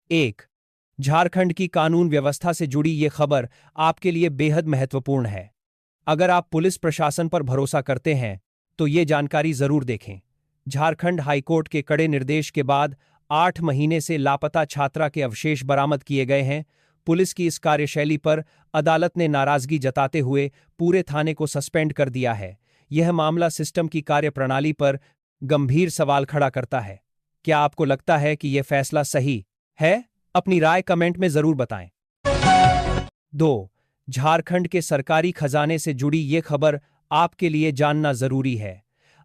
एक, झारखंड की कानून व्यवस्था से जुड़ी ये खबर आपके लिए बेहद महत्वपूर्ण है। अगर आप पुलिस प्रशासन पर भरोसा करते हैं तो ये जानकारी जरूर देखें। झारखंड हाईकोर्ट के कड़े निर्देश के बाद 8 महीने से लापता छात्रा के अवशेष बरामद किए गए हैं। पुलिस की इस कार्यशैली पर अदालत ने नाराजगी जताते हुए पूरे थाने को सस्पेंड कर दिया है। यह मामला सिस्टम की कार्यप्रणाली पर गंभीर सवाल खड़ा करता है। क्या आपको लगता है कि यह फैसला सही है? अपनी राय कमेंट में जरूर बताएं। 2. झारखंड के सरकारी खजाने से जुड़ी ये खबर आपके लिए जानना जरूरी है।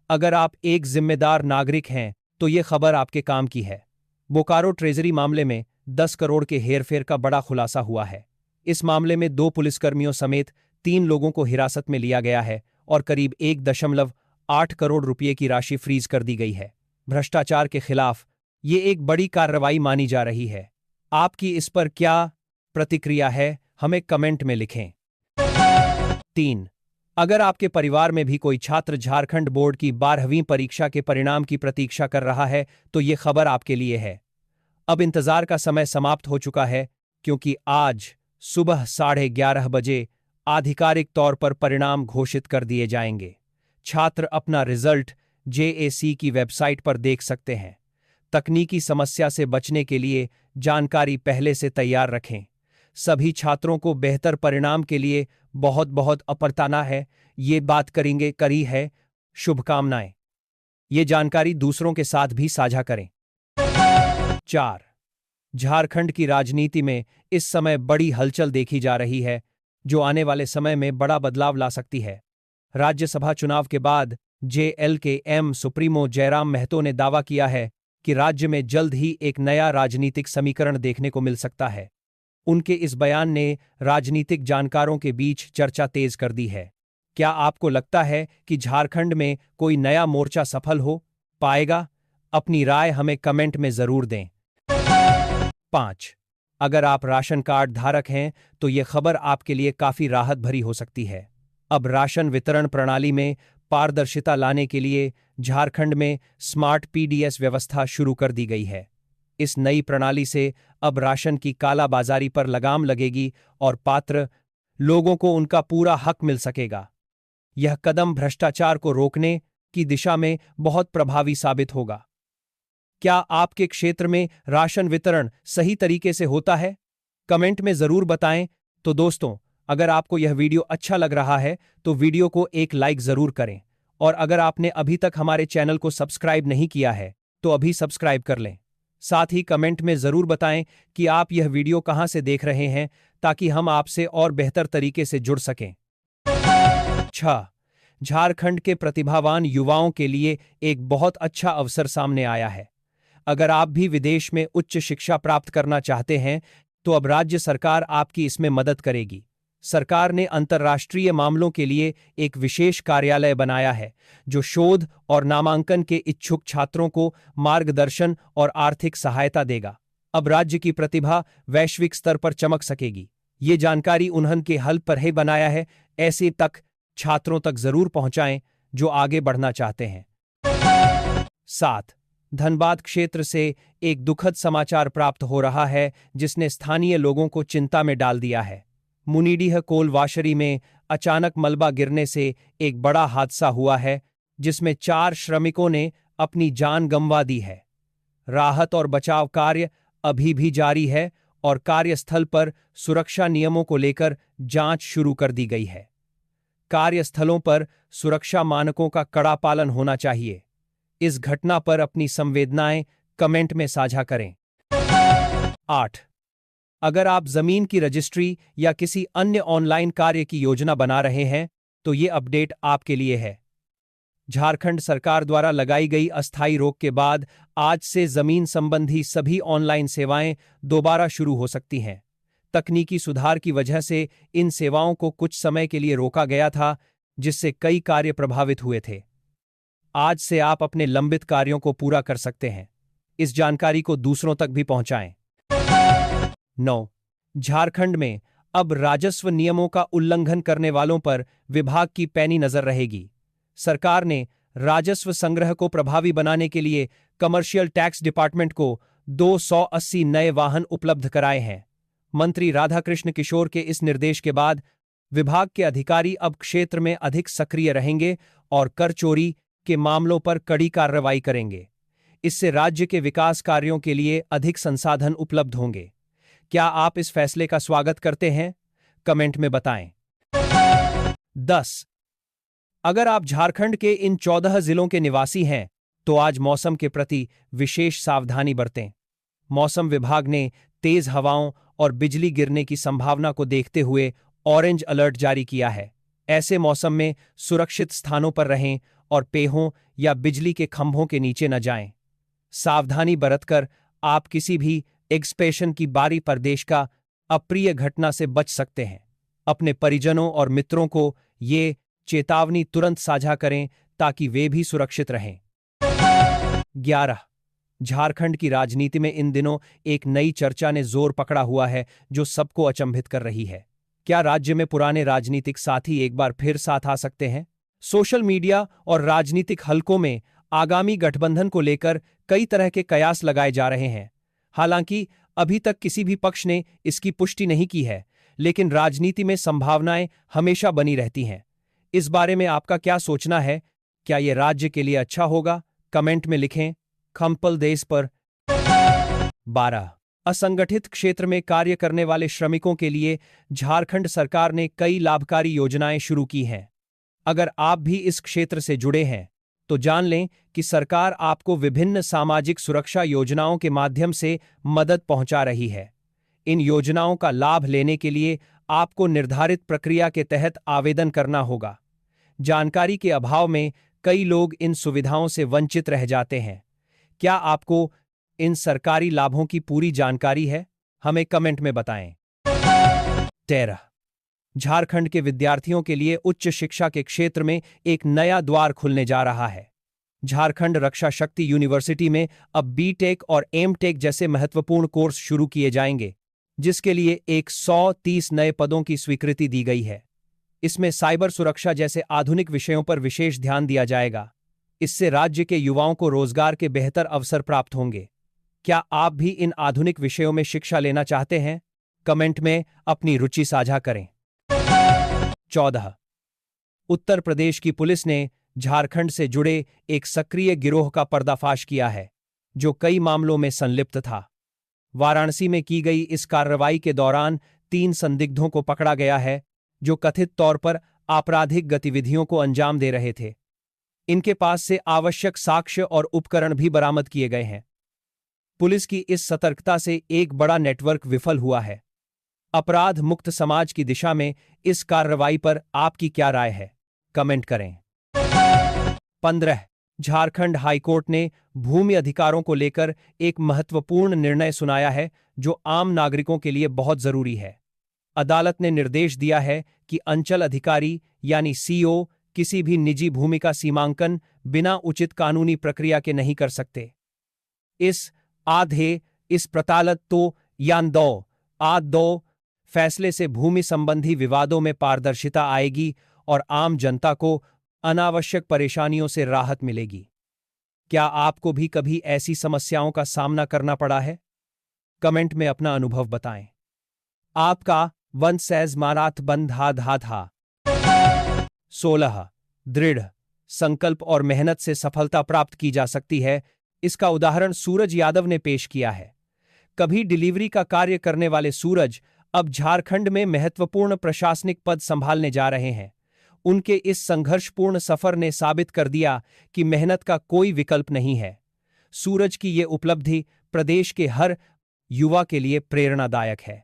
अगर आप एक जिम्मेदार नागरिक हैं तो ये खबर आपके काम की है। बोकारो ट्रेजरी मामले में 10 करोड़ के हेरफेर का बड़ा खुलासा हुआ है। इस मामले में 2 पुलिसकर्मियों समेत 3 लोगों को हिरासत में लिया गया है और करीब 1.8 करोड़ रुपये की राशि फ्रीज कर दी गई है। भ्रष्टाचार के खिलाफ ये एक बड़ी कार्रवाई मानी जा रही है। आपकी इस पर क्या प्रतिक्रिया है, हमें कमेंट में लिखें। 3. अगर आपके परिवार में भी कोई छात्र झारखंड बोर्ड की 12वीं परीक्षा के परिणाम की प्रतीक्षा कर रहा है तो ये खबर आपके लिए है। अब इंतजार का समय समाप्त हो चुका है, क्योंकि आज सुबह 11:30 बजे आधिकारिक तौर पर परिणाम घोषित कर दिए जाएंगे। छात्र अपना रिजल्ट जेएसी की वेबसाइट पर देख सकते हैं। तकनीकी समस्या से बचने के लिए जानकारी पहले से तैयार रखें। सभी छात्रों को बेहतर परिणाम के लिए बहुत बहुत अपर्ताना है, ये बात करी है। शुभकामनाएं। ये जानकारी दूसरों के साथ भी साझा करें। 4. झारखंड की राजनीति में इस समय बड़ी हलचल देखी जा रही है, जो आने वाले समय में बड़ा बदलाव ला सकती है। राज्यसभा चुनाव के बाद जेएलके-एम सुप्रीमो जयराम महतो ने दावा किया है कि राज्य में जल्द ही एक नया राजनीतिक समीकरण देखने को मिल सकता है। उनके इस बयान ने राजनीतिक जानकारों के बीच चर्चा तेज कर दी है। क्या आपको लगता है कि झारखंड में कोई नया मोर्चा सफल हो पाएगा? अपनी राय हमें कमेंट में जरूर दें। 5. अगर आप राशन कार्ड धारक हैं तो यह खबर आपके लिए काफी राहत भरी हो सकती है। अब राशन वितरण प्रणाली में पारदर्शिता लाने के लिए झारखंड में स्मार्ट पीडीएस व्यवस्था शुरू कर दी गई है। इस नई प्रणाली से अब राशन की कालाबाजारी पर लगाम लगेगी और पात्र लोगों को उनका पूरा हक मिल सकेगा। यह कदम भ्रष्टाचार को रोकने की दिशा में बहुत प्रभावी साबित होगा। क्या आपके क्षेत्र में राशन वितरण सही तरीके से होता है? कमेंट में जरूर बताएं। तो दोस्तों, अगर आपको यह वीडियो अच्छा लग रहा है तो वीडियो को एक लाइक जरूर करें, और अगर आपने अभी तक हमारे चैनल को सब्सक्राइब नहीं किया है तो अभी सब्सक्राइब कर लें। साथ ही कमेंट में जरूर बताएं कि आप यह वीडियो कहां से देख रहे हैं, ताकि हम आपसे और बेहतर तरीके से जुड़ सकें। 6. झारखंड के प्रतिभावान युवाओं के लिए एक बहुत अच्छा अवसर सामने आया है। अगर आप भी विदेश में उच्च शिक्षा प्राप्त करना चाहते हैं तो अब राज्य सरकार आपकी इसमें मदद करेगी। सरकार ने अंतर्राष्ट्रीय मामलों के लिए एक विशेष कार्यालय बनाया है, जो शोध और नामांकन के इच्छुक छात्रों को मार्गदर्शन और आर्थिक सहायता देगा। अब राज्य की प्रतिभा वैश्विक स्तर पर चमक सकेगी। ये जानकारी उन्होंने हल पर ही बनाया है, ऐसे तक छात्रों तक जरूर पहुंचाएं जो आगे बढ़ना चाहते हैं। 7. धनबाद क्षेत्र से एक दुखद समाचार प्राप्त हो रहा है, जिसने स्थानीय लोगों को चिंता में डाल दिया है। मुनीडीह कोल वाशरी में अचानक मलबा गिरने से एक बड़ा हादसा हुआ है, जिसमें 4 श्रमिकों ने अपनी जान गंवा दी है। राहत और बचाव कार्य अभी भी जारी है और कार्यस्थल पर सुरक्षा नियमों को लेकर जांच शुरू कर दी गई है। कार्यस्थलों पर सुरक्षा मानकों का कड़ा पालन होना चाहिए। इस घटना पर अपनी संवेदनाएं कमेंट में साझा करें। 8. अगर आप जमीन की रजिस्ट्री या किसी अन्य ऑनलाइन कार्य की योजना बना रहे हैं तो ये अपडेट आपके लिए है। झारखंड सरकार द्वारा लगाई गई अस्थायी रोक के बाद आज से जमीन संबंधी सभी ऑनलाइन सेवाएं दोबारा शुरू हो सकती हैं। तकनीकी सुधार की वजह से इन सेवाओं को कुछ समय के लिए रोका गया था, जिससे कई कार्य प्रभावित हुए थे। आज से आप अपने लंबित कार्यों को पूरा कर सकते हैं। इस जानकारी को दूसरों तक भी पहुंचाएं। 9. झारखंड में अब राजस्व नियमों का उल्लंघन करने वालों पर विभाग की पैनी नजर रहेगी। सरकार ने राजस्व संग्रह को प्रभावी बनाने के लिए कमर्शियल टैक्स डिपार्टमेंट को 280 नए वाहन उपलब्ध कराए हैं। मंत्री राधाकृष्ण किशोर के इस निर्देश के बाद विभाग के अधिकारी अब क्षेत्र में अधिक सक्रिय रहेंगे और कर चोरी के मामलों पर कड़ी कार्रवाई करेंगे। इससे राज्य के विकास कार्यों के लिए अधिक संसाधन उपलब्ध होंगे। क्या आप इस फैसले का स्वागत करते हैं? कमेंट में बताएं। 10. अगर आप झारखंड के इन 14 जिलों के निवासी हैं तो आज मौसम के प्रति विशेष सावधानी बरतें। मौसम विभाग ने तेज हवाओं और बिजली गिरने की संभावना को देखते हुए ऑरेंज अलर्ट जारी किया है। ऐसे मौसम में सुरक्षित स्थानों पर रहें और पेहों या बिजली के खंभों के नीचे न जाएं। सावधानी बरतकर आप किसी भी एक्सप्रेशन की बारी प्रदेश का अप्रिय घटना से बच सकते हैं। अपने परिजनों और मित्रों को ये चेतावनी तुरंत साझा करें ताकि वे भी सुरक्षित रहें। 11. झारखंड की राजनीति में इन दिनों एक नई चर्चा ने जोर पकड़ा हुआ है जो सबको अचंभित कर रही है। क्या राज्य में पुराने राजनीतिक साथी एक बार फिर साथ आ सकते हैं? सोशल मीडिया और राजनीतिक हलकों में आगामी गठबंधन को लेकर कई तरह के कयास लगाए जा रहे हैं। हालांकि अभी तक किसी भी पक्ष ने इसकी पुष्टि नहीं की है, लेकिन राजनीति में संभावनाएं हमेशा बनी रहती हैं। इस बारे में आपका क्या सोचना है? क्या यह राज्य के लिए अच्छा होगा? कमेंट में लिखें। खम्पल देश पर 12. असंगठित क्षेत्र में कार्य करने वाले श्रमिकों के लिए झारखंड सरकार ने कई लाभकारी योजनाएं शुरू की हैं। अगर आप भी इस क्षेत्र से जुड़े हैं तो जान लें कि सरकार आपको विभिन्न सामाजिक सुरक्षा योजनाओं के माध्यम से मदद पहुंचा रही है। इन योजनाओं का लाभ लेने के लिए आपको निर्धारित प्रक्रिया के तहत आवेदन करना होगा। जानकारी के अभाव में कई लोग इन सुविधाओं से वंचित रह जाते हैं। क्या आपको इन सरकारी लाभों की पूरी जानकारी है? हमें कमेंट में बताएं। 13. झारखंड के विद्यार्थियों के लिए उच्च शिक्षा के क्षेत्र में एक नया द्वार खुलने जा रहा है। झारखंड रक्षा शक्ति यूनिवर्सिटी में अब बीटेक और एमटेक जैसे महत्वपूर्ण कोर्स शुरू किए जाएंगे, जिसके लिए 130 नए पदों की स्वीकृति दी गई है। इसमें साइबर सुरक्षा जैसे आधुनिक विषयों पर विशेष ध्यान दिया जाएगा। इससे राज्य के युवाओं को रोजगार के बेहतर अवसर प्राप्त होंगे। क्या आप भी इन आधुनिक विषयों में शिक्षा लेना चाहते हैं? कमेंट में अपनी रुचि साझा करें। 14. उत्तर प्रदेश की पुलिस ने झारखंड से जुड़े एक सक्रिय गिरोह का पर्दाफाश किया है, जो कई मामलों में संलिप्त था। वाराणसी में की गई इस कार्रवाई के दौरान 3 संदिग्धों को पकड़ा गया है, जो कथित तौर पर आपराधिक गतिविधियों को अंजाम दे रहे थे। इनके पास से आवश्यक साक्ष्य और उपकरण भी बरामद किए गए हैं। पुलिस की इस सतर्कता से एक बड़ा नेटवर्क विफल हुआ है। अपराध मुक्त समाज की दिशा में इस कार्रवाई पर आपकी क्या राय है? कमेंट करें। 15. झारखंड हाईकोर्ट ने भूमि अधिकारों को लेकर एक महत्वपूर्ण निर्णय सुनाया है जो आम नागरिकों के लिए बहुत जरूरी है। अदालत ने निर्देश दिया है कि अंचल अधिकारी यानी सीओ किसी भी निजी भूमि का सीमांकन बिना उचित कानूनी प्रक्रिया के नहीं कर सकते। इस प्रतालत तो यान दो फैसले से भूमि संबंधी विवादों में पारदर्शिता आएगी और आम जनता को अनावश्यक परेशानियों से राहत मिलेगी। क्या आपको भी कभी ऐसी समस्याओं का सामना करना पड़ा है? कमेंट में अपना अनुभव बताएं। आपका वंशज माराथ बंधा था। 16. दृढ़ संकल्प और मेहनत से सफलता प्राप्त की जा सकती है। इसका उदाहरण सूरज यादव ने पेश किया है। कभी डिलीवरी का कार्य करने वाले सूरज अब झारखंड में महत्वपूर्ण प्रशासनिक पद संभालने जा रहे हैं। उनके इस संघर्षपूर्ण सफर ने साबित कर दिया कि मेहनत का कोई विकल्प नहीं है। सूरज की ये उपलब्धि प्रदेश के हर युवा के लिए प्रेरणादायक है।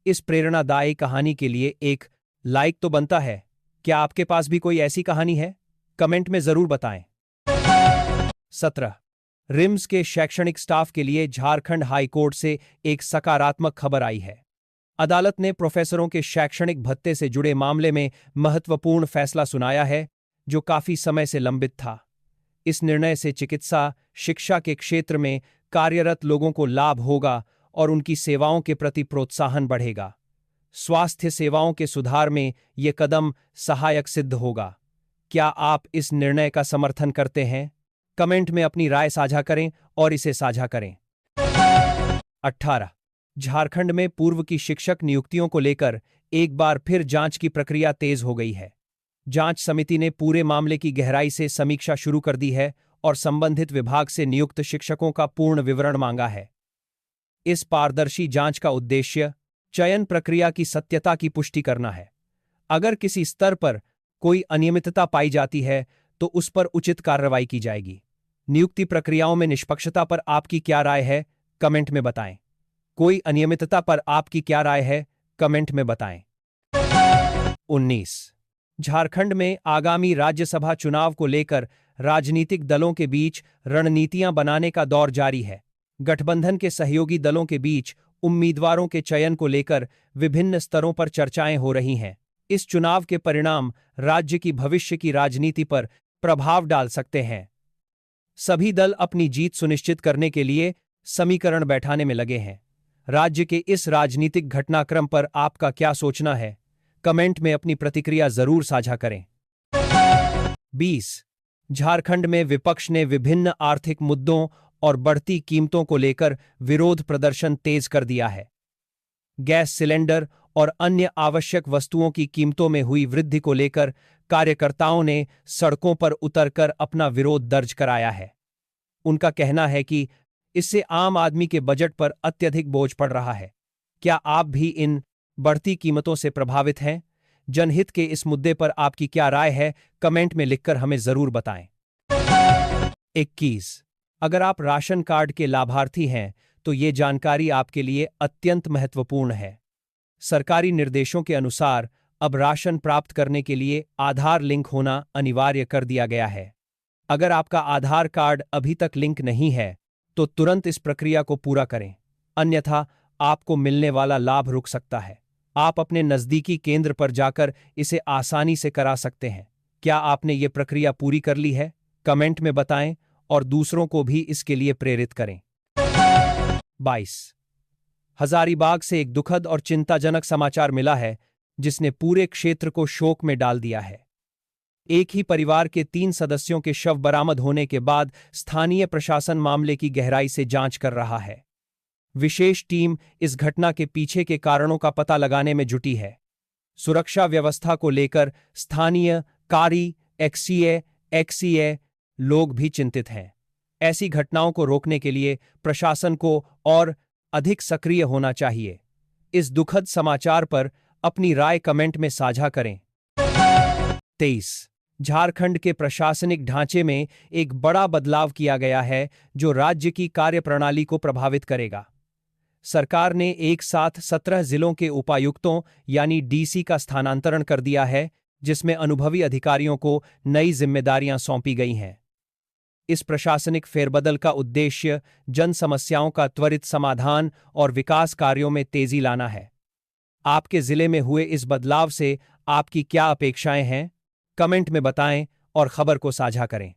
इस प्रेरणादायी कहानी के लिए एक लाइक तो बनता है। क्या आपके पास भी कोई ऐसी कहानी है? कमेंट में जरूर बताएं। 17. रिम्स के शैक्षणिक स्टाफ के लिए झारखंड हाईकोर्ट से एक सकारात्मक खबर आई है। अदालत ने प्रोफेसरों के शैक्षणिक भत्ते से जुड़े मामले में महत्वपूर्ण फैसला सुनाया है, जो काफी समय से लंबित था। इस निर्णय से चिकित्सा शिक्षा के क्षेत्र में कार्यरत लोगों को लाभ होगा और उनकी सेवाओं के प्रति प्रोत्साहन बढ़ेगा। स्वास्थ्य सेवाओं के सुधार में यह कदम सहायक सिद्ध होगा। क्या आप इस निर्णय का समर्थन करते हैं? कमेंट में अपनी राय साझा करें और इसे साझा करें। 18 झारखंड में पूर्व की शिक्षक नियुक्तियों को लेकर एक बार फिर जांच की प्रक्रिया तेज हो गई है। जांच समिति ने पूरे मामले की गहराई से समीक्षा शुरू कर दी है और संबंधित विभाग से नियुक्त शिक्षकों का पूर्ण विवरण मांगा है। इस पारदर्शी जांच का उद्देश्य चयन प्रक्रिया की सत्यता की पुष्टि करना है। अगर किसी स्तर पर कोई अनियमितता पाई जाती है तो उस पर उचित कार्रवाई की जाएगी। नियुक्ति प्रक्रियाओं में निष्पक्षता पर आपकी क्या राय है, कमेंट में बताएं। कोई अनियमितता पर आपकी क्या राय है, कमेंट में बताएं। 19 झारखंड में आगामी राज्यसभा चुनाव को लेकर राजनीतिक दलों के बीच रणनीतियां बनाने का दौर जारी है। गठबंधन के सहयोगी दलों के बीच उम्मीदवारों के चयन को लेकर विभिन्न स्तरों पर चर्चाएं हो रही हैं। इस चुनाव के परिणाम राज्य की भविष्य की राजनीति पर प्रभाव डाल सकते हैं। सभी दल अपनी जीत सुनिश्चित करने के लिए समीकरण बैठाने में लगे हैं। राज्य के इस राजनीतिक घटनाक्रम पर आपका क्या सोचना है, कमेंट में अपनी प्रतिक्रिया जरूर साझा करें। 20 झारखंड में विपक्ष ने विभिन्न आर्थिक मुद्दों और बढ़ती कीमतों को लेकर विरोध प्रदर्शन तेज कर दिया है। गैस सिलेंडर और अन्य आवश्यक वस्तुओं की कीमतों में हुई वृद्धि को लेकर कार्यकर्ताओं ने सड़कों पर उतरकर अपना विरोध दर्ज कराया है। उनका कहना है कि इससे आम आदमी के बजट पर अत्यधिक बोझ पड़ रहा है। क्या आप भी इन बढ़ती कीमतों से प्रभावित हैं? जनहित के इस मुद्दे पर आपकी क्या राय है, कमेंट में लिखकर हमें जरूर बताएं। 21 अगर आप राशन कार्ड के लाभार्थी हैं तो ये जानकारी आपके लिए अत्यंत महत्वपूर्ण है। सरकारी निर्देशों के अनुसार अब राशन प्राप्त करने के लिए आधार लिंक होना अनिवार्य कर दिया गया है। अगर आपका आधार कार्ड अभी तक लिंक नहीं है तो तुरंत इस प्रक्रिया को पूरा करें, अन्यथा आपको मिलने वाला लाभ रुक सकता है। आप अपने नज़दीकी केंद्र पर जाकर इसे आसानी से करा सकते हैं। क्या आपने ये प्रक्रिया पूरी कर ली है, कमेंट में बताएं और दूसरों को भी इसके लिए प्रेरित करें। 22 हजारीबाग से एक दुखद और चिंताजनक समाचार मिला है जिसने पूरे क्षेत्र को शोक में डाल दिया है। एक ही परिवार के 3 सदस्यों के शव बरामद होने के बाद स्थानीय प्रशासन मामले की गहराई से जांच कर रहा है। विशेष टीम इस घटना के पीछे के कारणों का पता लगाने में जुटी है। सुरक्षा व्यवस्था को लेकर स्थानीय कारी, एक्सीए लोग भी चिंतित हैं। ऐसी घटनाओं को रोकने के लिए प्रशासन को और अधिक सक्रिय होना चाहिए। इस दुखद समाचार पर अपनी राय कमेंट में साझा करें। 23 झारखंड के प्रशासनिक ढांचे में एक बड़ा बदलाव किया गया है जो राज्य की कार्यप्रणाली को प्रभावित करेगा। सरकार ने एक साथ 17 जिलों के उपायुक्तों यानी डीसी का स्थानांतरण कर दिया है, जिसमें अनुभवी अधिकारियों को नई जिम्मेदारियां सौंपी गई हैं। इस प्रशासनिक फेरबदल का उद्देश्य जन समस्याओं का त्वरित समाधान और विकास कार्यों में तेजी लाना है। आपके जिले में हुए इस बदलाव से आपकी क्या अपेक्षाएं हैं, कमेंट में बताएं और खबर को साझा करें।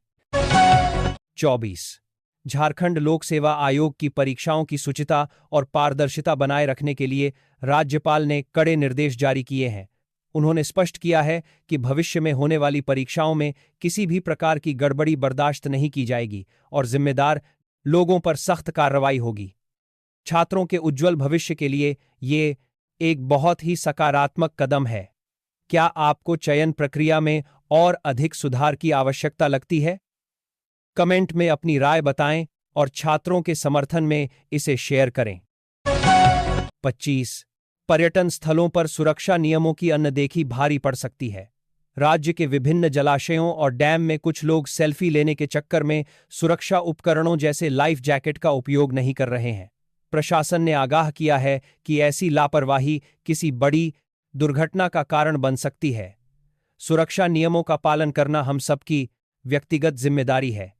24 झारखंड लोक सेवा आयोग की परीक्षाओं की शुचिता और पारदर्शिता बनाए रखने के लिए राज्यपाल ने कड़े निर्देश जारी किए हैं। उन्होंने स्पष्ट किया है कि भविष्य में होने वाली परीक्षाओं में किसी भी प्रकार की गड़बड़ी बर्दाश्त नहीं की जाएगी और जिम्मेदार लोगों पर सख्त कार्रवाई होगी। छात्रों के उज्जवल भविष्य के लिए ये एक बहुत ही सकारात्मक कदम है। क्या आपको चयन प्रक्रिया में और अधिक सुधार की आवश्यकता लगती है? कमेंट में अपनी राय बताएं और छात्रों के समर्थन में इसे शेयर करें। 25 पर्यटन स्थलों पर सुरक्षा नियमों की अनदेखी भारी पड़ सकती है। राज्य के विभिन्न जलाशयों और डैम में कुछ लोग सेल्फी लेने के चक्कर में सुरक्षा उपकरणों जैसे लाइफ जैकेट का उपयोग नहीं कर रहे हैं। प्रशासन ने आगाह किया है कि ऐसी लापरवाही किसी बड़ी दुर्घटना का कारण बन सकती है। सुरक्षा नियमों का पालन करना हम सबकी व्यक्तिगत जिम्मेदारी है।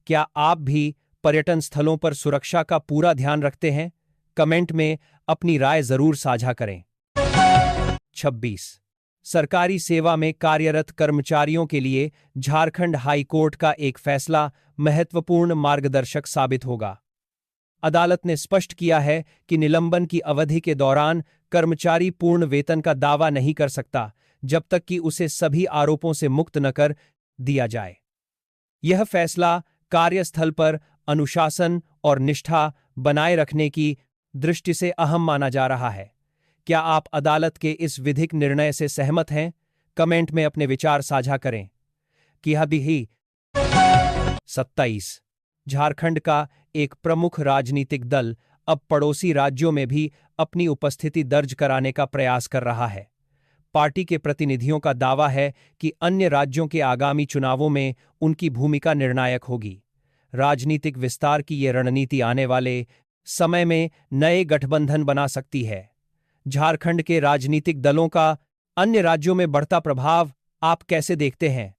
क्या आप भी पर्यटन स्थलों पर सुरक्षा का पूरा ध्यान रखते हैं? कमेंट में अपनी राय जरूर साझा करें। 26 सरकारी सेवा में कार्यरत कर्मचारियों के लिए झारखंड हाई कोर्ट का एक फैसला महत्वपूर्ण मार्गदर्शक साबित होगा। अदालत ने स्पष्ट किया है कि निलंबन की अवधि के दौरान कर्मचारी पूर्ण वेतन का दावा नहीं कर सकता जब तक कि उसे सभी आरोपों से मुक्त न कर दिया जाए। यह फैसला कार्यस्थल पर अनुशासन और निष्ठा बनाए रखने की दृष्टि से अहम माना जा रहा है। क्या आप अदालत के इस विधिक निर्णय से सहमत हैं? कमेंट में अपने विचार साझा करें। कि अभी ही 27 झारखंड का एक प्रमुख राजनीतिक दल अब पड़ोसी राज्यों में भी अपनी उपस्थिति दर्ज कराने का प्रयास कर रहा है। पार्टी के प्रतिनिधियों का दावा है कि अन्य राज्यों के आगामी चुनावों में उनकी भूमिका निर्णायक होगी। राजनीतिक विस्तार की ये रणनीति आने वाले समय में नए गठबंधन बना सकती है। झारखंड के राजनीतिक दलों का अन्य राज्यों में बढ़ता प्रभाव आप कैसे देखते हैं?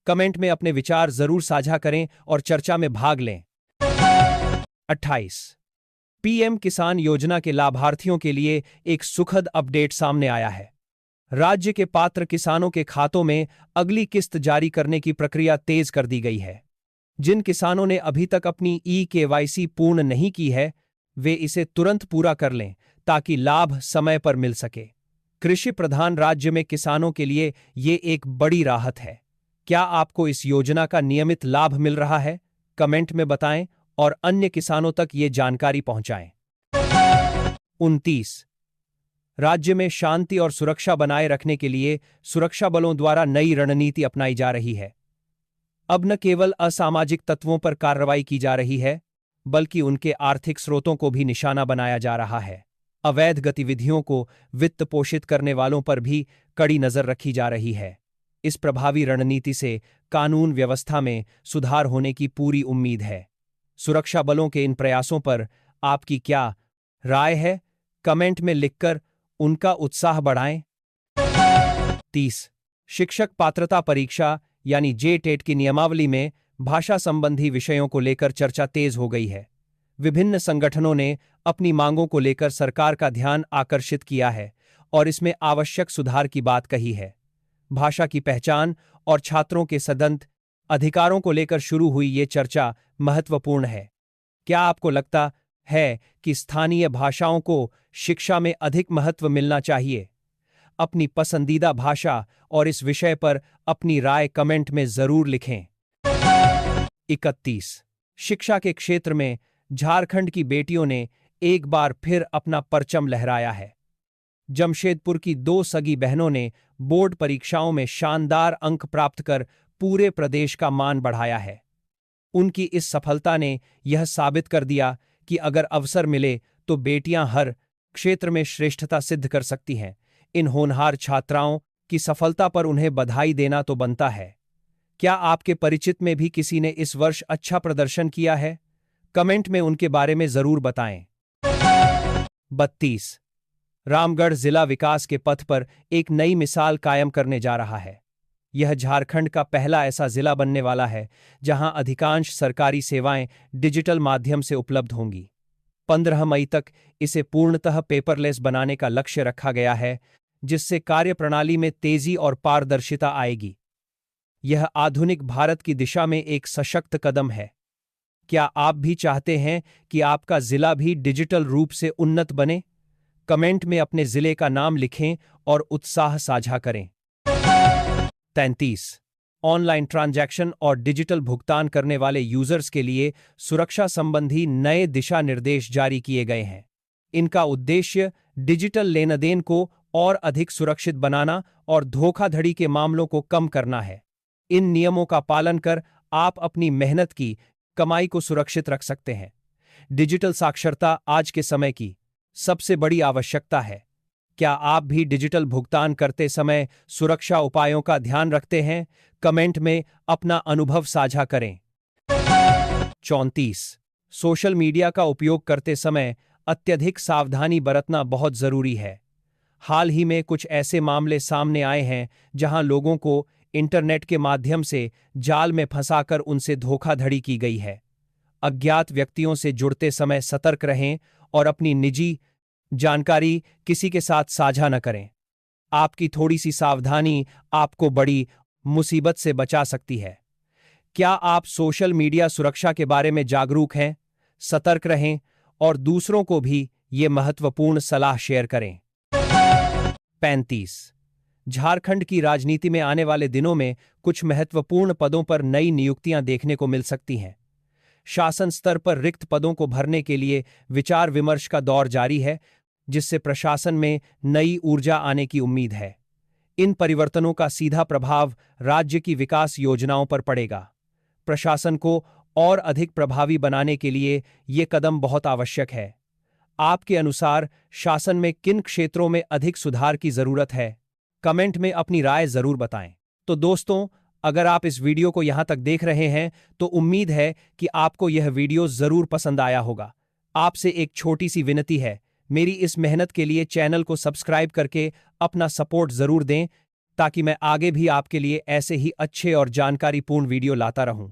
कमेंट में अपने विचार जरूर साझा करें और चर्चा में भाग लें। 28 पीएम किसान योजना के लाभार्थियों के लिए एक सुखद अपडेट सामने आया है। राज्य के पात्र किसानों के खातों में अगली किस्त जारी करने की प्रक्रिया तेज कर दी गई है। जिन किसानों ने अभी तक अपनी ई-केवाईसी पूर्ण नहीं की है, वे इसे तुरंत पूरा कर लें ताकि लाभ समय पर मिल सके। कृषि प्रधान राज्य में किसानों के लिए ये एक बड़ी राहत है। क्या आपको इस योजना का नियमित लाभ मिल रहा है? कमेंट में बताएं और अन्य किसानों तक ये जानकारी पहुंचाएं। 29 राज्य में शांति और सुरक्षा बनाए रखने के लिए सुरक्षा बलों द्वारा नई रणनीति अपनाई जा रही है। अब न केवल असामाजिक तत्वों पर कार्रवाई की जा रही है, बल्कि उनके आर्थिक स्रोतों को भी निशाना बनाया जा रहा है। अवैध गतिविधियों को वित्त पोषित करने वालों पर भी कड़ी नजर रखी जा रही है। इस प्रभावी रणनीति से कानून व्यवस्था में सुधार होने की पूरी उम्मीद है। सुरक्षा बलों के इन प्रयासों पर आपकी क्या राय है? कमेंट में लिखकर उनका उत्साह बढ़ाएं। 30 शिक्षक पात्रता परीक्षा यानी जे-टेट की नियमावली में भाषा संबंधी विषयों को लेकर चर्चा तेज हो गई है। विभिन्न संगठनों ने अपनी मांगों को लेकर सरकार का ध्यान आकर्षित किया है और इसमें आवश्यक सुधार की बात कही है। भाषा की पहचान और छात्रों के सदंत अधिकारों को लेकर शुरू हुई ये चर्चा महत्वपूर्ण है। क्या आपको लगता है कि स्थानीय भाषाओं को शिक्षा में अधिक महत्व मिलना चाहिए? अपनी पसंदीदा भाषा और इस विषय पर अपनी राय कमेंट में जरूर लिखें। 31 शिक्षा के क्षेत्र में झारखंड की बेटियों ने एक बार फिर अपना परचम लहराया है। जमशेदपुर की 2 सगी बहनों ने बोर्ड परीक्षाओं में शानदार अंक प्राप्त कर पूरे प्रदेश का मान बढ़ाया है। उनकी इस सफलता ने यह साबित कर दिया कि अगर अवसर मिले तो बेटियां हर क्षेत्र में श्रेष्ठता सिद्ध कर सकती हैं। इन होनहार छात्राओं की सफलता पर उन्हें बधाई देना तो बनता है। क्या आपके परिचित में भी किसी ने इस वर्ष अच्छा प्रदर्शन किया है? कमेंट में उनके बारे में जरूर बताएं। 32 रामगढ़ जिला विकास के पथ पर एक नई मिसाल कायम करने जा रहा है। यह झारखंड का पहला ऐसा जिला बनने वाला है जहां अधिकांश सरकारी सेवाएं डिजिटल माध्यम से उपलब्ध होंगी। 15 मई तक इसे पूर्णतः पेपरलेस बनाने का लक्ष्य रखा गया है, जिससे कार्यप्रणाली में तेजी और पारदर्शिता आएगी। यह आधुनिक भारत की दिशा में एक सशक्त कदम है। क्या आप भी चाहते हैं कि आपका जिला भी डिजिटल रूप से उन्नत बने? कमेंट में अपने जिले का नाम लिखें और उत्साह साझा करें। 33 ऑनलाइन ट्रांजैक्शन और डिजिटल भुगतान करने वाले यूजर्स के लिए सुरक्षा संबंधी नए दिशा निर्देश जारी किए गए हैं। इनका उद्देश्य डिजिटल लेनदेन को और अधिक सुरक्षित बनाना और धोखाधड़ी के मामलों को कम करना है। इन नियमों का पालन कर आप अपनी मेहनत की कमाई को सुरक्षित रख सकते हैं। डिजिटल साक्षरता आज के समय की सबसे बड़ी आवश्यकता है। क्या आप भी डिजिटल भुगतान करते समय सुरक्षा उपायों का ध्यान रखते हैं? कमेंट में अपना अनुभव साझा करें। 34 सोशल मीडिया का उपयोग करते समय अत्यधिक सावधानी बरतना बहुत जरूरी है। हाल ही में कुछ ऐसे मामले सामने आए हैं जहां लोगों को इंटरनेट के माध्यम से जाल में फंसाकर उनसे धोखाधड़ी की गई है। अज्ञात व्यक्तियों से जुड़ते समय सतर्क रहें और अपनी निजी जानकारी किसी के साथ साझा न करें। आपकी थोड़ी सी सावधानी आपको बड़ी मुसीबत से बचा सकती है। क्या आप सोशल मीडिया सुरक्षा के बारे में जागरूक हैं? सतर्क रहें और दूसरों को भी ये महत्वपूर्ण सलाह शेयर करें। 35 झारखंड की राजनीति में आने वाले दिनों में कुछ महत्वपूर्ण पदों पर नई नियुक्तियां देखने को मिल सकती हैं। शासन स्तर पर रिक्त पदों को भरने के लिए विचार विमर्श का दौर जारी है, जिससे प्रशासन में नई ऊर्जा आने की उम्मीद है। इन परिवर्तनों का सीधा प्रभाव राज्य की विकास योजनाओं पर पड़ेगा। प्रशासन को और अधिक प्रभावी बनाने के लिए ये कदम बहुत आवश्यक है। आपके अनुसार शासन में किन क्षेत्रों में अधिक सुधार की जरूरत है? कमेंट में अपनी राय जरूर बताएं। तो दोस्तों, अगर आप इस वीडियो को यहां तक देख रहे हैं तो उम्मीद है कि आपको यह वीडियो जरूर पसंद आया होगा। आपसे एक छोटी सी विनती है, मेरी इस मेहनत के लिए चैनल को सब्सक्राइब करके अपना सपोर्ट जरूर दें, ताकि मैं आगे भी आपके लिए ऐसे ही अच्छे और जानकारीपूर्ण वीडियो लाता रहूं।